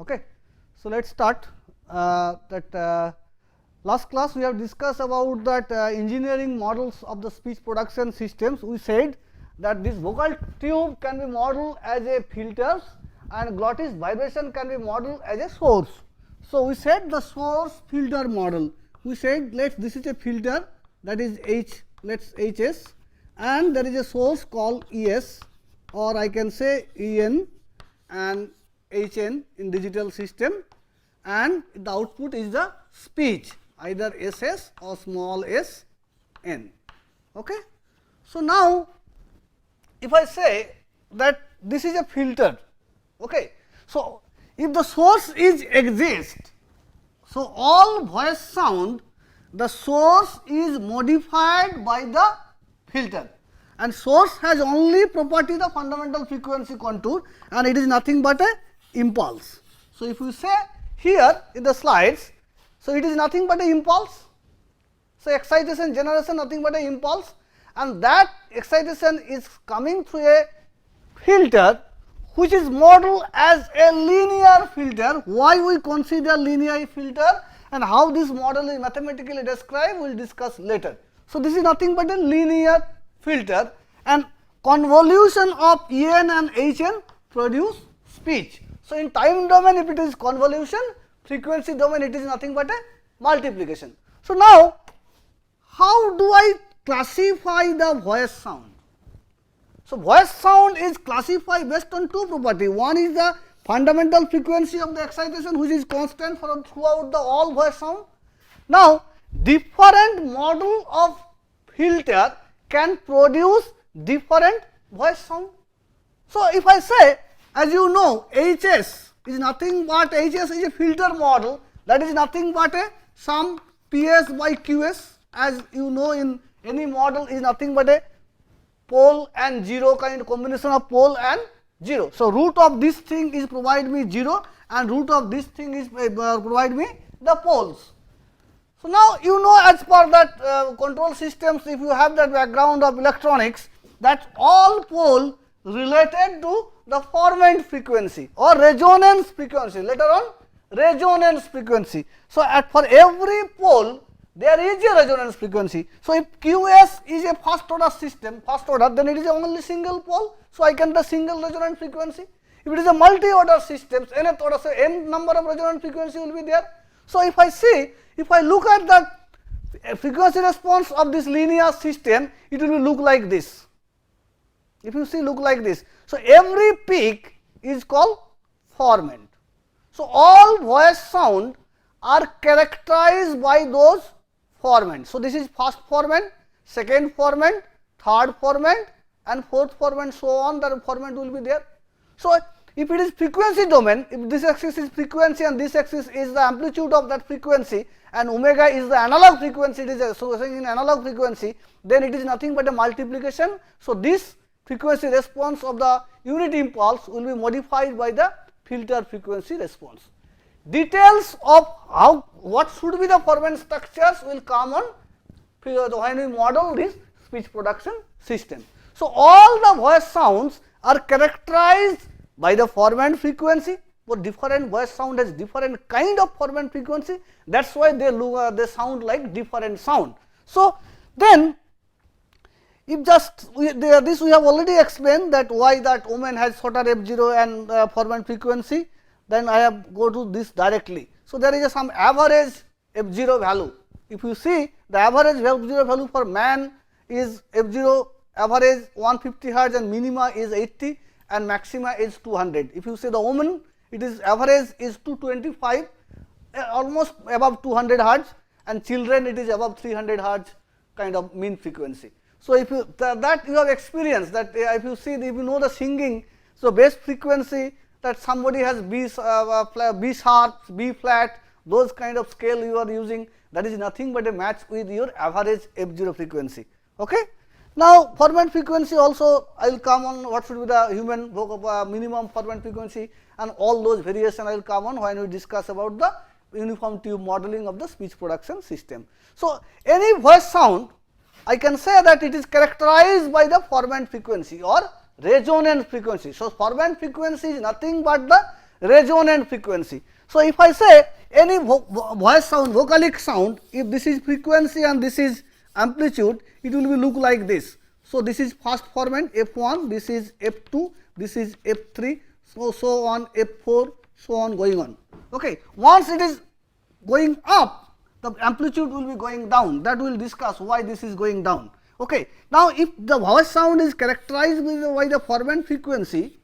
Okay. So, let us start last class we have discussed about that engineering models of the speech production systems. We said that this vocal tube can be modeled as a filter and glottis vibration can be modeled as a source. So, we said the source filter model, we said this is a filter, that is HS, and there is a source called ES, or I can say EN and HN in digital system, and the output is the speech, either SS or small s n. Okay. So, now if I say that this is a filter, okay. So, if the source is exist, so all voice sound, the source is modified by the filter, and source has only property the fundamental frequency contour, and it is nothing but a impulse. So, if you say here in the slides, so it is nothing but a impulse. So, excitation generation nothing but a impulse, and that excitation is coming through a filter which is modeled as a linear filter. Why we consider linear filter and how this model is mathematically described, we will discuss later. So, this is nothing but a linear filter, and convolution of En and Hn produce speech. So, in time domain if it is convolution, frequency domain it is nothing but a multiplication. So, now how do I classify the voice sound? So, voice sound is classified based on two properties. One is the fundamental frequency of the excitation, which is constant for throughout the all voice sound. Now, different model of filter can produce different voice sound. So, if I say, as you know, HS is nothing but HS is a filter model, that is nothing but a sum PS by QS, as you know in any model is nothing but a pole and 0 kind of combination of pole and 0. So, root of this thing is provide me 0 and root of this thing is provide me the poles. So, now you know as per that control systems, if you have that background of electronics, that all pole related to the formant frequency or resonance frequency, later on resonance frequency. So, for every pole there is a resonance frequency. So, if QS is a first order system, then it is only single pole. So, I can the single resonant frequency. If it is a multi order system, nth order, so n number of resonant frequency will be there. So, if I see, if I look at the frequency response of this linear system, it will look like this. If you see, look like this. So, every peak is called formant. So, all voice sound are characterized by those formants. So, this is first formant, second formant, third formant and fourth formant, so on, the formant will be there. So, if it is frequency domain, if this axis is frequency and this axis is the amplitude of that frequency and omega is the analog frequency, it is associated in analog frequency, then it is nothing but a multiplication. So, this frequency response of the unit impulse will be modified by the filter frequency response. Details of what should be the formant structures will come on when we model this speech production system. So, all the voice sounds are characterized by the formant frequency, but different voice sound has different kind of formant frequency, that is why they sound like different sound. So, then if just this we have already explained that why that woman has shorter F0 and formant frequency, then I have go to this directly. So, there is some average F0 value. If you see the average F0 value for man is F0 average 150 hertz and minima is 80 and maxima is 200. If you say the woman, it is average is 225, almost above 200 hertz, and children it is above 300 hertz kind of mean frequency. So, if you that you have experienced that if you see, if you know the singing, so base frequency that somebody has B sharp, B flat, those kind of scale you are using, that is nothing but a match with your average F0 frequency. Okay. Now, formant frequency also I will come on what should be the human minimum formant frequency and all those variation I will come on when we discuss about the uniform tube modeling of the speech production system. So, any voice sound I can say that it is characterized by the formant frequency or resonant frequency. So, formant frequency is nothing but the resonant frequency. So, if I say any voice sound, vocalic sound, if this is frequency and this is amplitude, it will be look like this. So, this is first formant F1, this is F2, this is F3, so on F4, so on going on. Okay. Once it is going up, the amplitude will be going down, that we will discuss why this is going down. Okay. Now, if the voice sound is characterized by the formant frequency,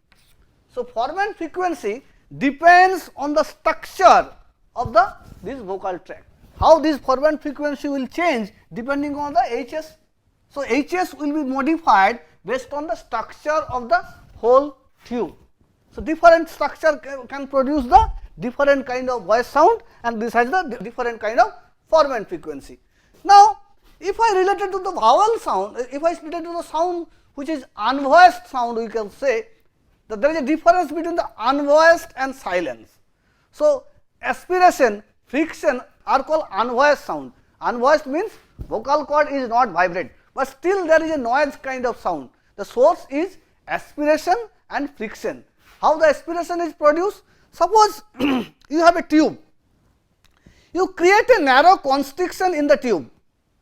so formant frequency depends on the structure of this vocal tract. How this formant frequency will change depending on the HS. So, HS will be modified based on the structure of the whole tube. So, different structure can produce the different kind of voice sound, and this has the different kind of formant frequency. Now, if I related to the vowel sound, if I related to the sound which is unvoiced sound, we can say that there is a difference between the unvoiced and silence. So, aspiration, friction are called unvoiced sound. Unvoiced means vocal cord is not vibrate, but still there is a noise kind of sound. The source is aspiration and friction. How the aspiration is produced? Suppose you have a tube, you create a narrow constriction in the tube.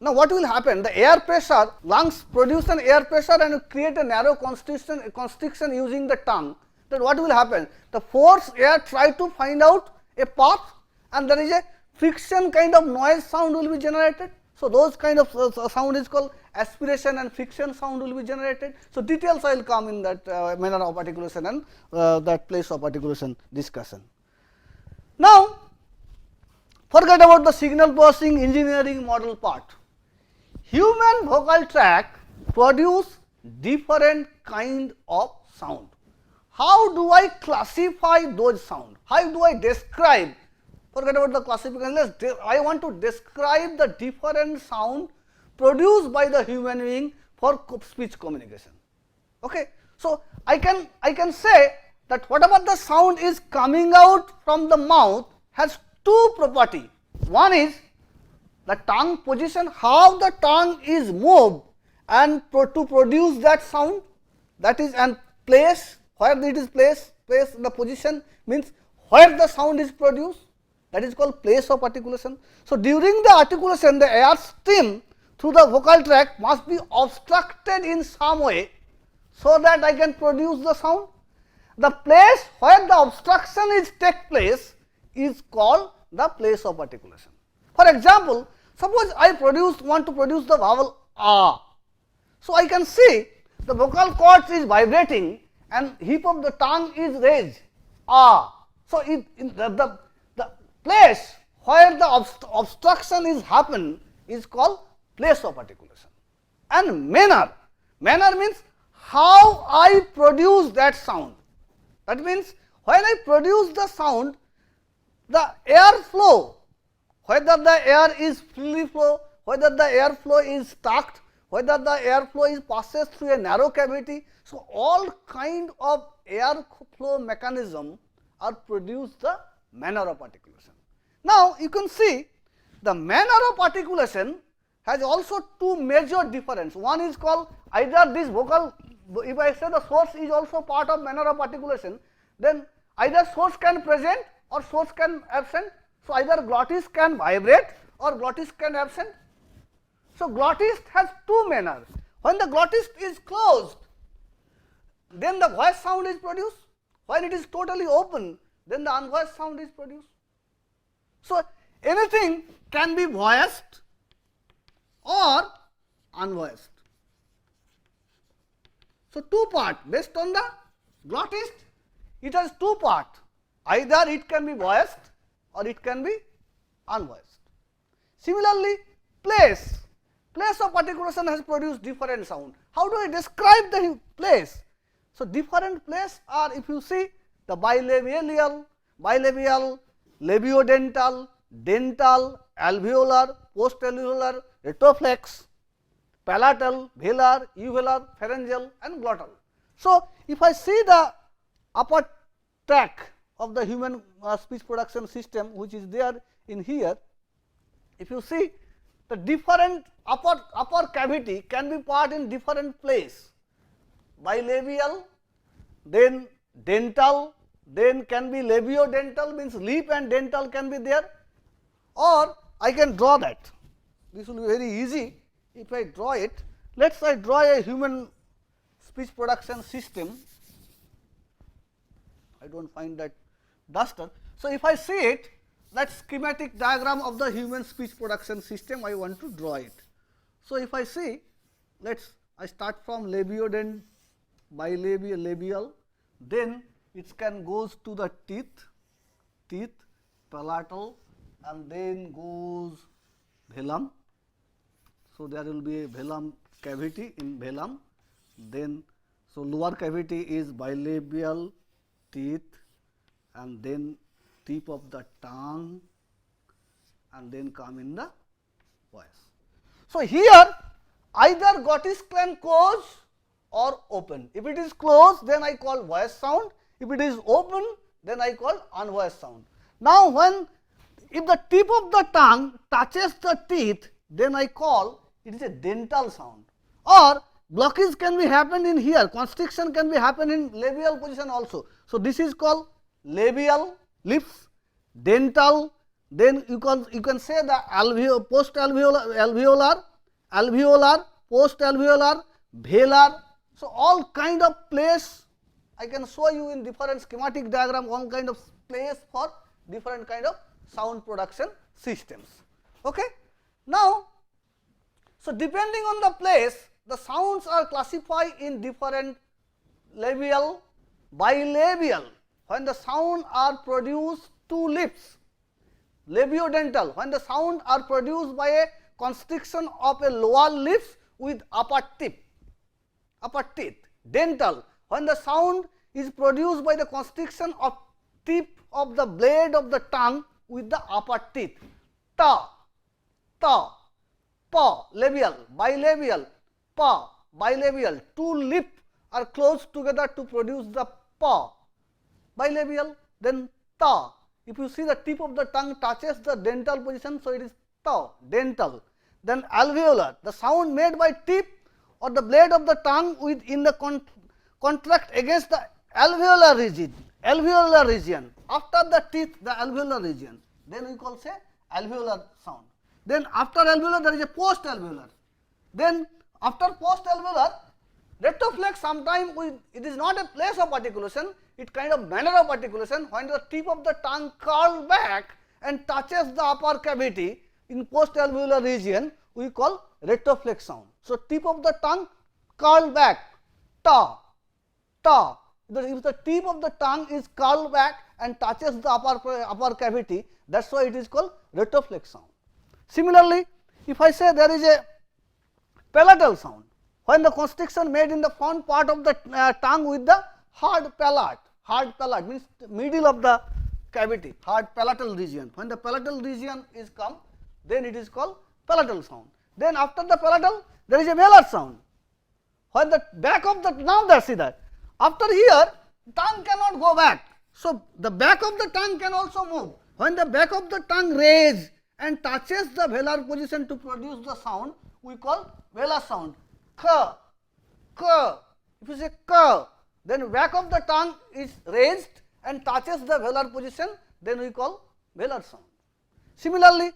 Now, what will happen? The air pressure, lungs produce an air pressure and you create a narrow constriction using the tongue. Then what will happen? The force air try to find out a path, and there is a friction kind of noise sound will be generated. So, those kind of sound is called aspiration and friction sound will be generated. So, details will come in that manner of articulation and that place of articulation discussion. Now, forget about the signal processing engineering model part. Human vocal tract produce different kind of sound. How do I classify those sound? How do I describe? Forget about the classification. I want to describe the different sound produced by the human being for speech communication. Okay. So, I can say that whatever the sound is coming out from the mouth has two property. One is the tongue position, how the tongue is moved and to produce that sound, that is, and place, where it is placed, the position means where the sound is produced, that is called place of articulation. So, during the articulation, the air stream through the vocal tract must be obstructed in some way, so that I can produce the sound. The place where the obstruction is take place is called the place of articulation. For example, suppose I want to produce the vowel a. So, I can see the vocal cords is vibrating and hip of the tongue is raised a. So, the place where the obstruction is happen is called place of articulation. And manner means how I produce that sound. That means when I produce the sound, the air flow, whether the air is freely flow, whether the air flow is stuck, whether the air flow is passes through a narrow cavity. So, all kind of air flow mechanism are produced the manner of articulation. Now, you can see the manner of articulation has also two major difference. One is called either this vocal, if I say the source is also part of manner of articulation, then either source can present or source can absent. So, either glottis can vibrate or glottis can absent. So, glottis has two manners. When the glottis is closed, then the voice sound is produced. When it is totally open, then the unvoiced sound is produced. So, anything can be voiced or unvoiced. So, two part based on the glottis, it has two part, either it can be voiced or it can be unvoiced. Similarly, place of articulation has produced different sound. How do I describe the place? So, different place are, if you see, the bilabial, labiodental, dental, alveolar, postalveolar, retroflex, palatal, velar, uvular, pharyngeal and glottal. So, if I see the upper tract of the human speech production system which is there in here, if you see the different upper cavity can be part in different place, bilabial, then dental, then can be labiodental, means lip and dental can be there, or I can draw that. This will be very easy if I draw it. Let us I draw a human speech production system. I do not find that duster. So, if I see it, that schematic diagram of the human speech production system, I want to draw it. So, if I see, I start from labiodent, bilabial, labial, then it can goes to the teeth, palatal, and then goes velum. So, there will be a velum cavity in velum, then so lower cavity is bilabial, teeth, and then tip of the tongue, and then come in the voice. So, here either glottis can close or open. If it is closed, then I call voice sound. If it is open, then I call unvoiced sound. Now, if the tip of the tongue touches the teeth, then I call it is a dental sound, or blockage can be happened in here, constriction can be happen in labial position also. So, this is called labial, lips, dental, then you can say the post alveolar, post alveolar, velar. So, all kind of place I can show you in different schematic diagram, all kind of place for different kind of sound production systems. Okay. Now, so depending on the place, the sounds are classified in different labial, bilabial, when the sound are produced two lips, labiodental, when the sound are produced by a constriction of a lower lips with upper teeth, dental, when the sound is produced by the constriction of tip of the blade of the tongue with the upper teeth, ta, pa, labial, bilabial, pa, bilabial, two lip are close together to produce the pa, bilabial, then ta. If you see the tip of the tongue touches the dental position, so it is ta, dental. Then alveolar, the sound made by tip or the blade of the tongue within the contract against the alveolar region, after the teeth, the alveolar region, then we call say alveolar sound. Then after alveolar there is a post alveolar. Then after post alveolar, retroflex sometimes it is not a place of articulation, it kind of manner of articulation, when the tip of the tongue curl back and touches the upper cavity in post alveolar region, we call retroflex sound. So, tip of the tongue curl back, ta. If the tip of the tongue is curled back and touches the upper cavity, that is why it is called retroflex sound. Similarly, if I say there is a palatal sound, when the constriction made in the front part of the tongue with the hard palate means middle of the cavity, hard palatal region, when the palatal region is come, then it is called palatal sound. Then after the palatal, there is a velar sound, when the back of the, now that see that, after here tongue cannot go back. So, the back of the tongue can also move, when the back of the tongue raise and touches the velar position to produce the sound, we call velar sound, k. If you say k, then back of the tongue is raised and touches the velar position, then we call velar sound. Similarly,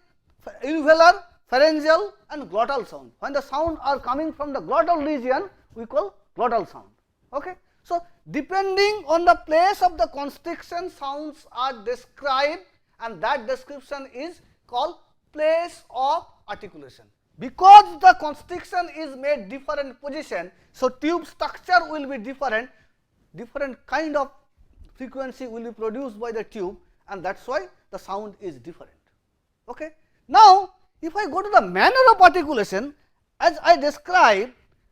alveolar, pharyngeal and glottal sound, when the sound are coming from the glottal region, we call glottal sound. Okay. So, depending on the place of the constriction, sounds are described, and that description is called place of articulation. Because the constriction is made different position, so tube structure will be different kind of frequency will be produced by the tube, and that is why the sound is different. Okay. Now, if I go to the manner of articulation, as I described,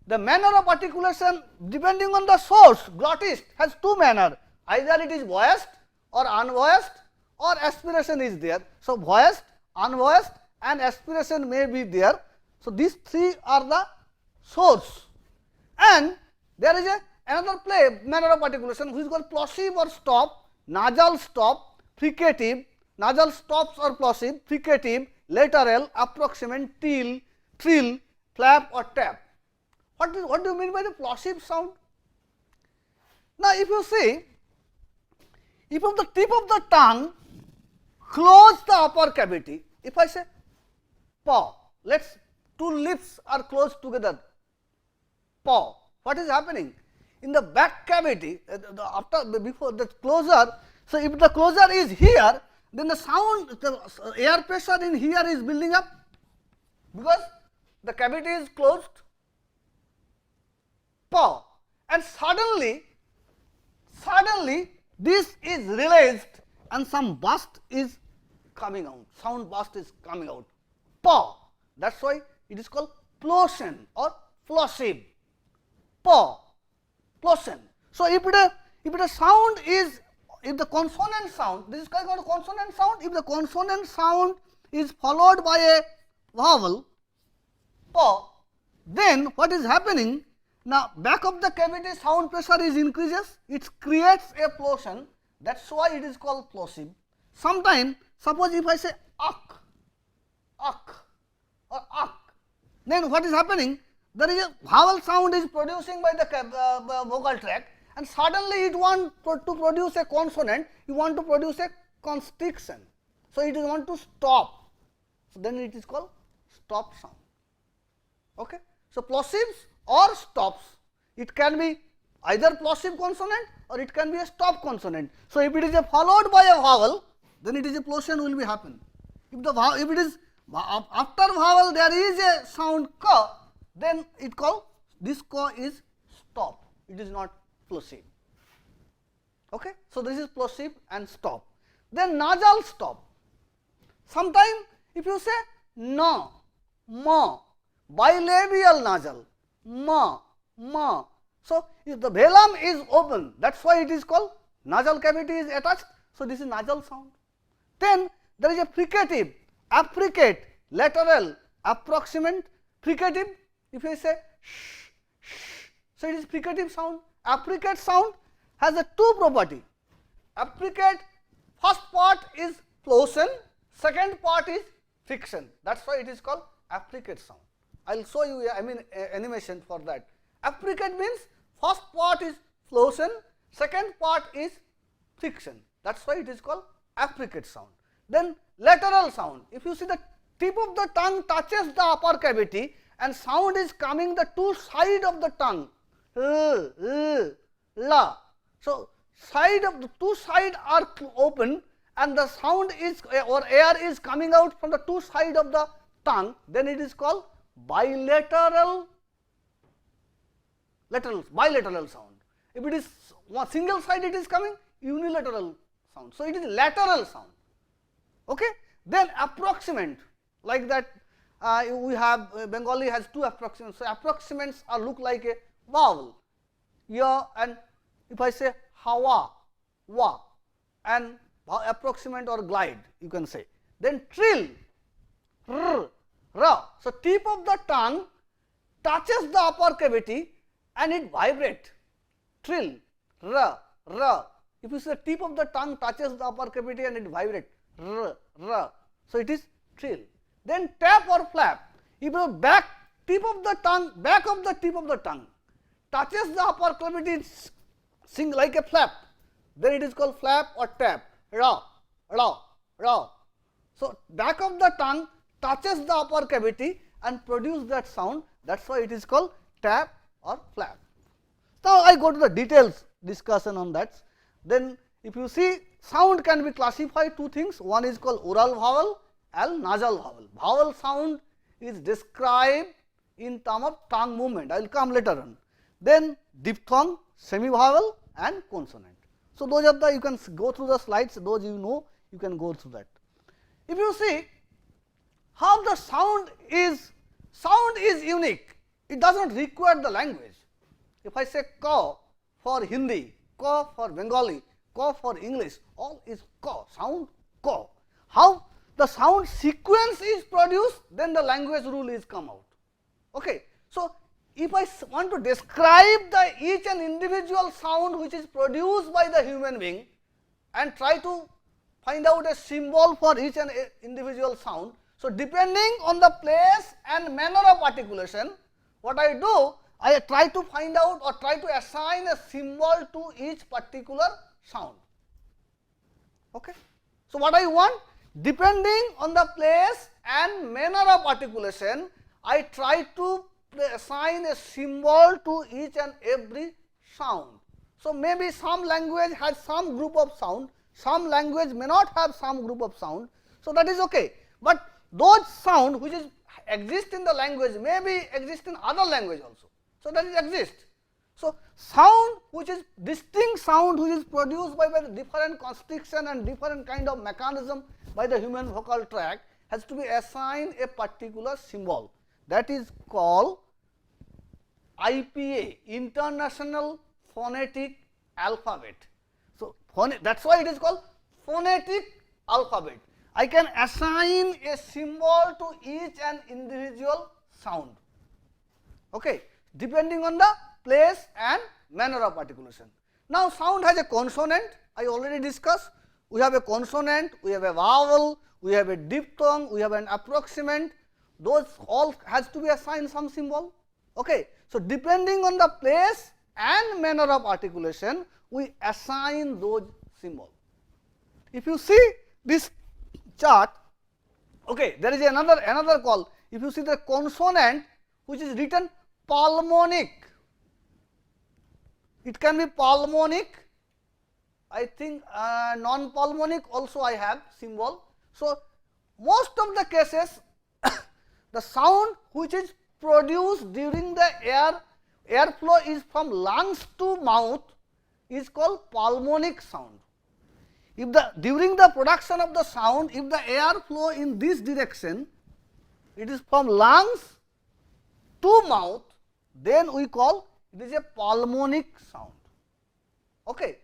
the manner of articulation depending on the source, glottis has two manner, either it is voiced or unvoiced, or aspiration is there. So, voiced, unvoiced and aspiration may be there. So, these three are the source, and there is another manner of articulation which is called plosive or stop, nasal stop, fricative, nasal stops or plosive, fricative, lateral, approximant, trill, flap or tap. What do you mean by the plosive sound? Now, if you see, if of the tip of the tongue close the upper cavity, if I say paw, let's two lips are close together, paw, what is happening? In the back cavity, before the closure, so if the closure is here, then the sound, the air pressure in here is building up, because the cavity is closed, paw, and suddenly this is released and some burst is coming out, sound burst is coming out, paw. That is why it is called plosive or plosive, paw, plosive. So, if the sound is, if the consonant sound, this is called consonant sound, if the consonant sound is followed by a vowel, paw, then what is happening? Now, back of the cavity sound pressure is increases, it creates a plosion, that is why it is called plosive. Sometime, suppose if I say ak, or ak, then what is happening? There is a vowel sound is producing by the vocal tract, and suddenly it want to produce a consonant, you want to produce a constriction. So, it is want to stop, so then it is called stop sound. Okay. So, plosives or stops, it can be either plosive consonant or it can be a stop consonant. So, if it is followed by a vowel, then it is a plosion will be happen. If it is after vowel there is a sound ka, then it call this ka is stop, it is not plosive. Okay. So, this is plosive and stop. Then nasal stop. Sometime if you say na, ma, bilabial nasal, ma, ma. So, if the velum is open, that is why it is called nasal cavity is attached. So, this is nasal sound. Then there is a fricative, affricate, lateral, approximant, fricative. If you say sh, sh, so it is fricative sound. Affricate sound has a two property. Affricate, first part is plosion, second part is friction. That is why it is called affricate sound. I will show you animation for that. Affricate means first part is plosion, second part is friction. That is why it is called affricate sound. Then lateral sound. If you see the tip of the tongue touches the upper cavity and sound is coming the two side of the tongue, la. So, side of the two side are open and the sound is or air is coming out from the two side of the tongue, then it is called bilateral sound. If it is one single side it is coming, unilateral sound. So, it is lateral sound. Okay. Then approximant, like that we have Bengali has two approximants. So, approximants are look like a vowel, ya, and if I say hawa, wa, and approximant or glide you can say. Then trill, r, ra. So, tip of the tongue touches the upper cavity and it vibrate, trill, ra, ra. If you say tip of the tongue touches the upper cavity and it vibrate, r, ra. So, it is trill. Then tap or flap. If the back tip of the tongue, back of the tip of the tongue touches the upper cavity, sing like a flap, then it is called flap or tap, ra, ra, ra. So, back of the tongue touches the upper cavity and produce that sound, that is why it is called tap or flap. Now, I go to the details discussion on that. Then if you see, sound can be classified two things, one is called oral vowel and nasal vowel. Vowel sound is described in term of tongue movement, I will come later on. Then diphthong, semi vowel and consonant. So, those are the, you can go through the slides, those you know, you can go through that. If you see how the sound is unique, it does not require the language. If I say ka for Hindi, ka for Bengali, ka for English, all is ka, sound ka. How the sound sequence is produced, then the language rule is come out. Okay. So, if I want to describe the each and individual sound which is produced by the human being and try to find out a symbol for each and individual sound. So, depending on the place and manner of articulation, what I do, I try to find out or try to assign a symbol to each particular sound. Okay. So, what I want, depending on the place and manner of articulation, I try to assign a symbol to each and every sound. So, maybe some language has some group of sound, some language may not have some group of sound. So, that is okay, but those sound which is exist in the language may be exist in other language also. So, that is exist. So, sound which is distinct sound which is produced by the different constriction and different kind of mechanism by the human vocal tract has to be assigned a particular symbol, that is called IPA, International Phonetic Alphabet. So, that is why it is called phonetic alphabet. I can assign a symbol to each and individual sound, okay, depending on the place and manner of articulation. Now, sound has a consonant, I already discussed. We have a consonant, we have a vowel, we have a diphthong, we have an approximant, those all has to be assigned some symbol. Okay. So, depending on the place and manner of articulation, we assign those symbols. If you see this chart, okay, there is another call. If you see the consonant which is written pulmonic, it can be pulmonic, I think non-pulmonic also I have symbol. So, most of the cases the sound which is produced during the airflow is from lungs to mouth is called pulmonic sound. If during the production of the sound, if the air flow in this direction, it is from lungs to mouth, then we call it is a pulmonic sound. Okay.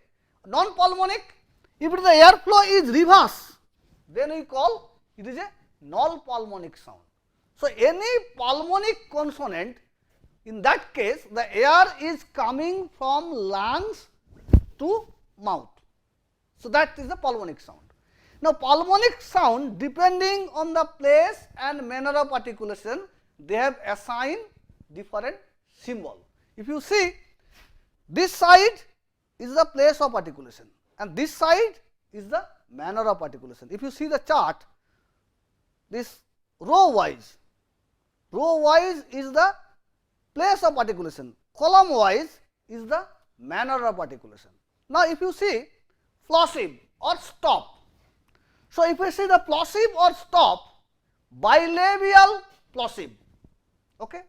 Non-pulmonic, if the airflow is reverse, then we call it is a null-pulmonic sound. So, any pulmonic consonant, in that case the air is coming from lungs to mouth. So, that is the pulmonic sound. Now, pulmonic sound, depending on the place and manner of articulation, they have assigned different symbol. If you see, this side is the place of articulation and this side is the manner of articulation. If you see the chart, this row wise is the place of articulation, column wise is the manner of articulation. Now, if you see plosive or stop, so if you see the plosive or stop, bilabial plosive. Okay.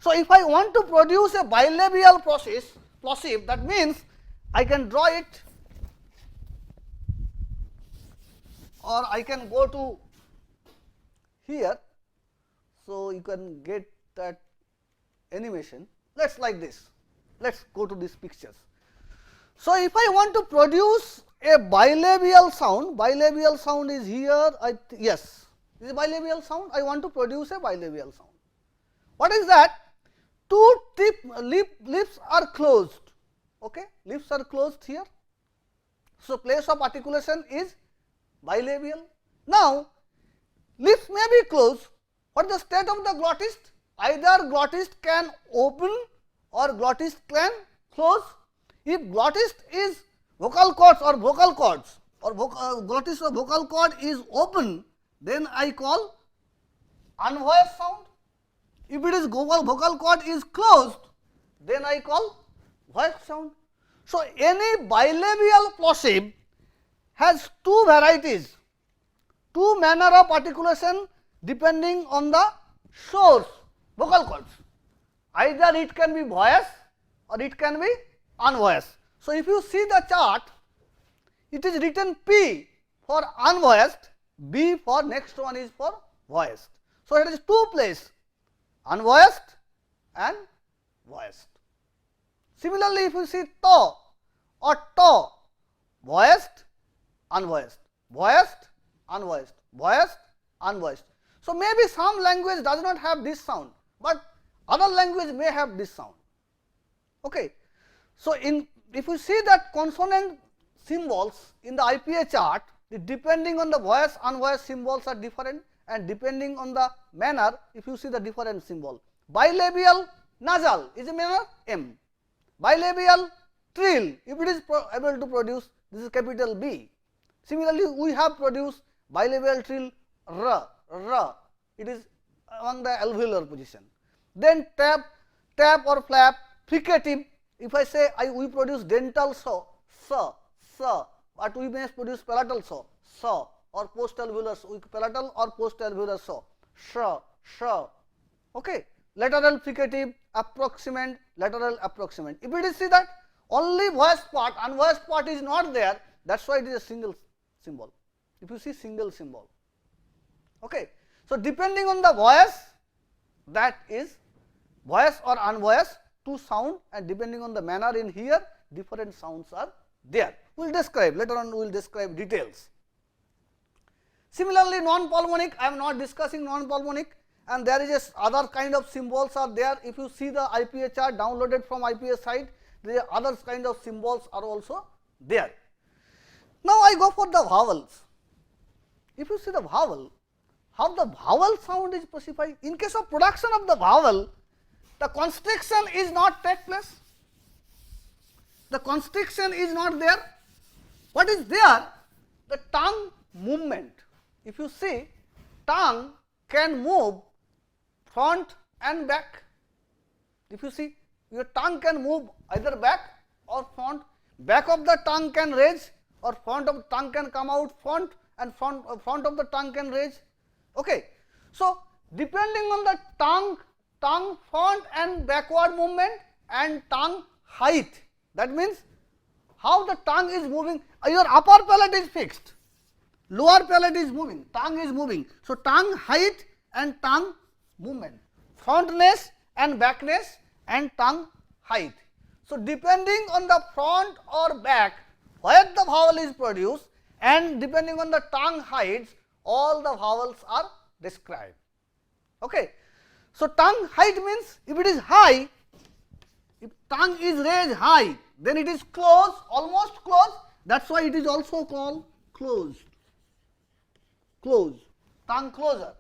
So, if I want to produce a bilabial plosive, that means I can draw it or I can go to here. So, you can get that animation. Let us like this, let us go to these pictures. So, if I want to produce a bilabial sound is here, yes, this is bilabial sound, I want to produce a bilabial sound. What is that? Two lips are closed, okay, lips are closed here. So, place of articulation is bilabial. Now, lips may be closed. What is the state of the glottist? Either glottist can open or glottist can close. If glottist is vocal cords or glottist or vocal cord is open, then I call unvoiced sound. If it is vocal cord is closed, then I call voiced sound. So, any bilabial plosive has two varieties, two manner of articulation depending on the source, vocal cords. Either it can be voiced or it can be unvoiced. So, if you see the chart, it is written P for unvoiced, B for next one is for voiced. So, it is two places, unvoiced and voiced. Similarly, if you see to or to, voiced, unvoiced, voiced, unvoiced, voiced, unvoiced. So, maybe some language does not have this sound, but other language may have this sound. Okay. So, if you see that consonant symbols in the IPA chart, depending on the voiced, unvoiced symbols are different, and depending on the manner, if you see the different symbol. Bilabial nasal is a manner M. Bilabial trill, if it is able to produce, this is capital B. Similarly, we have produced bilabial trill r, r, it is among the alveolar position. Then tap, tap or flap, fricative, if I say we produce dental saw, sa, sa, but we may produce palatal saw, saw, or post alveolar, palatal or post alveolar saw, sha, sha. Okay. Lateral fricative, approximant, lateral approximant. If it is see that only voiced part, unvoiced part is not there, that is why it is a single symbol. If you see single symbol. Okay. So, depending on the voice, that is voice or unvoiced, two sound, and depending on the manner in here, different sounds are there. We will describe, later on we will describe details. Similarly, non-pulmonic, I am not discussing non-pulmonic, and there is a other kind of symbols are there. If you see the IPA chart downloaded from IPA site, there are other kind of symbols are also there. Now, I go for the vowels. If you see the vowel, how the vowel sound is specified. In case of production of the vowel, the constriction is not take place. The constriction is not there. What is there? The tongue movement. If you see, tongue can move front and back. If you see, your tongue can move either back or front. Back of the tongue can raise, or front of the tongue can come out front, and front of the tongue can raise. Okay. So, depending on the tongue front and backward movement and tongue height, that means how the tongue is moving. Your upper palate is fixed, lower palate is moving, tongue is moving. So, tongue height and tongue movement, frontness and backness and tongue height. So, depending on the front or back where the vowel is produced, and depending on the tongue heights, all the vowels are described. Okay. So, tongue height means if it is high, if tongue is raised high, then it is close, almost close, that is why it is also called closed, tongue closer.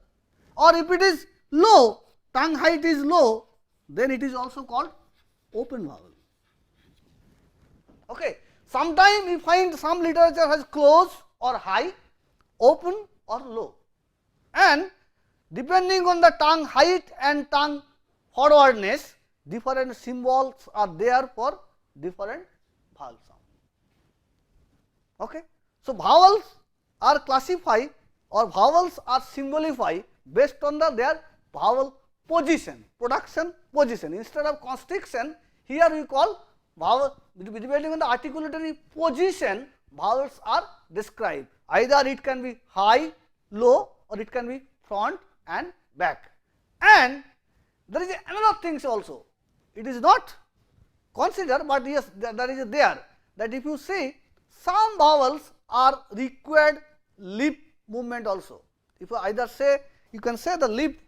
Or if it is low, tongue height is low, then it is also called open vowel. Okay. Sometimes we find some literature has close or high, open or low, and depending on the tongue height and tongue forwardness, different symbols are there for different vowel sound. Okay. So, vowels are classified or vowels are symbolified based on their vowel position, production position. Instead of constriction, here we call vowel, depending on the articulatory position, vowels are described. Either it can be high, low, or it can be front and back. And there is another things also. It is not considered, but yes, that is there, that if you see some vowels are required lip movement also. If you either say, you can say the lip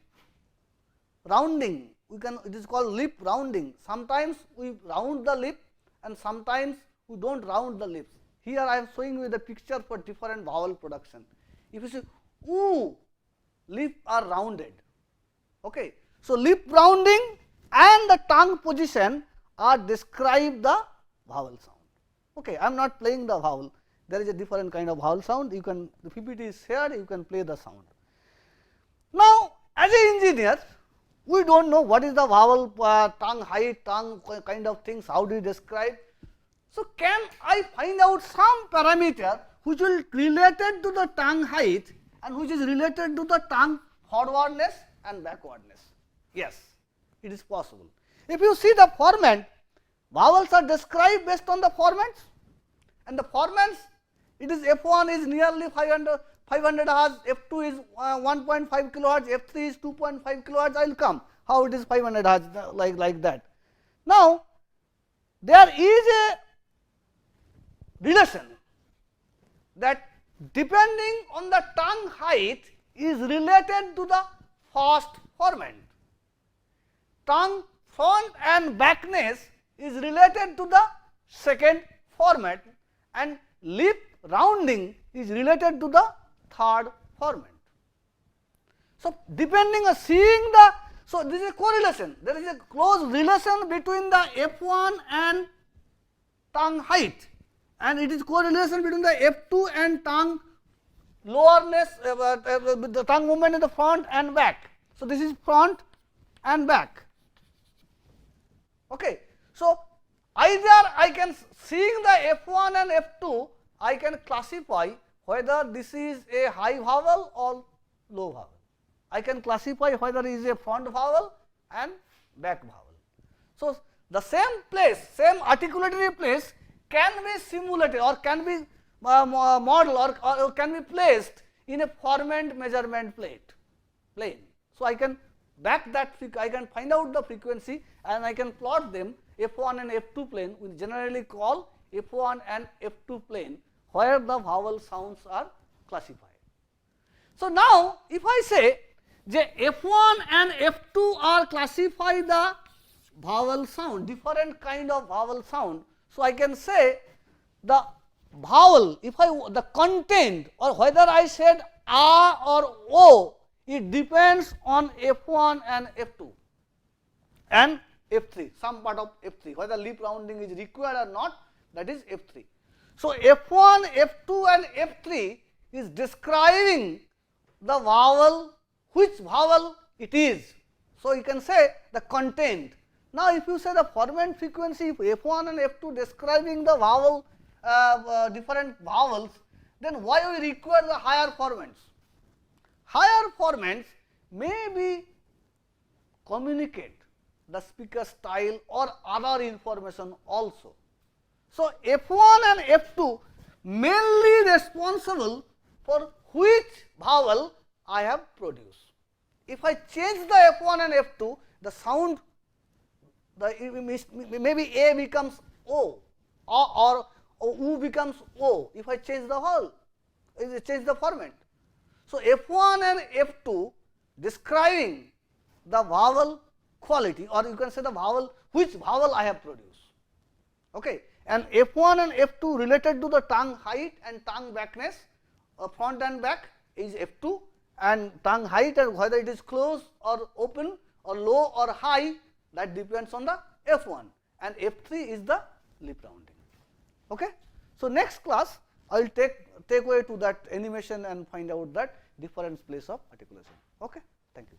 rounding, it is called lip rounding. Sometimes we round the lip and sometimes we do not round the lips. Here I am showing you the picture for different vowel production. If you see oo, lip are rounded. Okay. So, lip rounding and the tongue position are describe the vowel sound. Okay. I am not playing the vowel, there is a different kind of vowel sound, you can, the PPT is shared, you can play the sound. Now, as an engineer, we do not know what is the vowel tongue height, tongue kind of things, how do you describe. So, can I find out some parameter which will related to the tongue height and which is related to the tongue forwardness and backwardness? Yes, it is possible. If you see the formant, vowels are described based on the formants, and the formants, it is F1 is nearly 500 Hz, F2 is 1.5 kilohertz, F3 is 2.5 kilohertz. I will come how it is 500 Hz like that. Now, there is a relation that depending on the tongue height is related to the first formant. Tongue front and backness is related to the second formant, and lip rounding is related to the third formant. So, depending on seeing the, so this is a correlation, there is a close relation between the F1 and tongue height and it is correlation between the F2 and tongue lowerness, the tongue movement in the front and back. So, this is front and back. Okay. So, either I can, seeing the F1 and F2, I can classify whether this is a high vowel or low vowel. I can classify whether it is a front vowel and back vowel. So, the same place, same articulatory place can be simulated or can be modeled or can be placed in a Formant measurement plane. So, I can back that, I can find out the frequency and I can plot them F1 and F2 plane, we generally call F1 and F2 plane, where the vowel sounds are classified. So, now if I say that F1 and F2 are classify the vowel sound, different kind of vowel sound. So, I can say the vowel, if the content or whether I said A or O, it depends on F1 and F2 and F3, some part of F3, whether lip rounding is required or not, that is F3. So, F1, F2 and F3 is describing the vowel, which vowel it is. So, you can say the content. Now, if you say the formant frequency, if F1 and F2 describing the vowel, different vowels, then why we require the higher formants? Higher formants may be communicate the speaker style or other information also. So, F1 and F2 mainly responsible for which vowel I have produced. If I change the F1 and F2, the sound, maybe A becomes O or U becomes O if I change the vowel, change the format. So, F1 and F2 describing the vowel quality, or you can say the vowel, which vowel I have produced. Okay. And F1 and F2 related to the tongue height and tongue backness, front and back is F2, and tongue height and whether it is closed or open or low or high, that depends on the F1, and F3 is the lip rounding. Okay. So, next class I will take away to that animation and find out that different place of articulation. Okay. Thank you.